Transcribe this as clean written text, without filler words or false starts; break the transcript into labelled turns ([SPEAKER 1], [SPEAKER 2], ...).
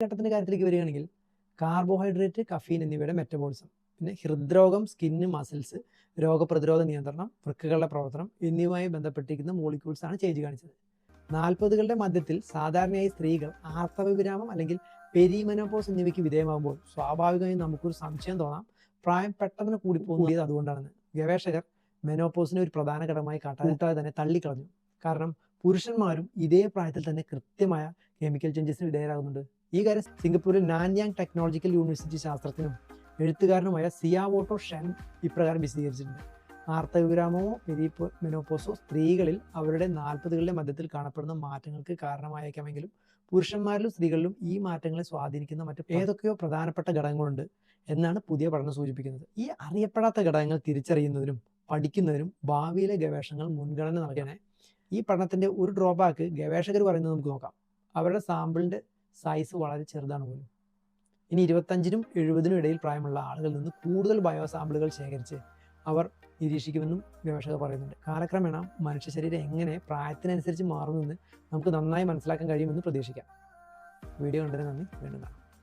[SPEAKER 1] ഘട്ടത്തിൻ്റെ കാര്യത്തിലേക്ക് വരികയാണെങ്കിൽ carbohydrate, caffeine എന്നിവയുടെ മെറ്റബോളിസം, പിന്നെ ഹൃദ്രോഗം, സ്കിന്ന്, മസിൽസ്, രോഗപ്രതിരോധ നിയന്ത്രണം, വൃക്കകളുടെ പ്രവർത്തനം എന്നിവയുമായി ബന്ധപ്പെട്ടിരിക്കുന്ന മോളിക്യൂൾസ് ആണ് ചേഞ്ച് കാണിച്ചത്. 40കളുടെ മധ്യത്തിൽ സാധാരണയായി സ്ത്രീകൾ ആർത്തവവിരാമം അല്ലെങ്കിൽ പെരിമെനോപോസ് എന്നിവയ്ക്ക് വിധേയമാകുമ്പോൾ സ്വാഭാവികമായും നമുക്കൊരു സംശയം തോന്നാം, പ്രായം പെട്ടെന്ന് കൂടിപ്പോകുന്നത് അതുകൊണ്ടാണെന്ന്. ഗവേഷകർ മെനോപോസിനെ ഒരു പ്രധാന ഘടകമായി കൂട്ടാതെ തന്നെ തള്ളിക്കളഞ്ഞു. കാരണം പുരുഷന്മാരും ഇതേ പ്രായത്തിൽ തന്നെ കൃത്യമായ കെമിക്കൽ ചേഞ്ചസിന് വിധേയരാകുന്നുണ്ട്. ഈ കാര്യം സിംഗപ്പൂരിൽ നാൻയാങ് ടെക്നോളജിക്കൽ യൂണിവേഴ്സിറ്റി ശാസ്ത്രജ്ഞനും എഴുത്തുകാരനുമായ സിയാവോട്ടോ ഷെൻ ഇപ്രകാരം വിശദീകരിച്ചിട്ടുണ്ട്. ആർത്തവവിരാമമോ മെനോപോസോ സ്ത്രീകളിൽ അവരുടെ 40കളുടെ മധ്യത്തിൽ കാണപ്പെടുന്ന മാറ്റങ്ങൾക്ക് കാരണമായേക്കാമെങ്കിലും പുരുഷന്മാരിലും സ്ത്രീകളിലും ഈ മാറ്റങ്ങളെ സ്വാധീനിക്കുന്ന മറ്റ് ഏതൊക്കെയോ പ്രധാനപ്പെട്ട ഘടകങ്ങളുണ്ട് എന്നാണ് പുതിയ പഠനം സൂചിപ്പിക്കുന്നത്. ഈ അറിയപ്പെടാത്ത ഘടകങ്ങൾ തിരിച്ചറിയുന്നതിനും പഠിക്കുന്നതിനും ഭാവിയിലെ ഗവേഷണങ്ങൾ മുൻഗണന നൽകണേ. ഈ പഠനത്തിന്റെ ഒരു ഡ്രോബാക്ക് ഗവേഷകർ പറയുന്നത് നമുക്ക് നോക്കാം. അവരുടെ സാമ്പിളിന്റെ സൈസ് വളരെ ചെറുതാണ് പോലും. ഇനി 25നും 70നും ഇടയിൽ പ്രായമുള്ള ആളുകളിൽ നിന്ന് കൂടുതൽ ബയോ സാമ്പിളുകൾ ശേഖരിച്ച് അവർ നിരീക്ഷിക്കുമെന്നും ഗവേഷകർ പറയുന്നുണ്ട്. കാലക്രമേണ മനുഷ്യ ശരീരം എങ്ങനെ പ്രായത്തിനനുസരിച്ച് മാറുമെന്ന് നമുക്ക് നന്നായി മനസ്സിലാക്കാൻ കഴിയുമെന്ന് പ്രതീക്ഷിക്കാം. വീഡിയോ കണ്ടതിന് നന്ദി. വീണ്ടും കാണാം.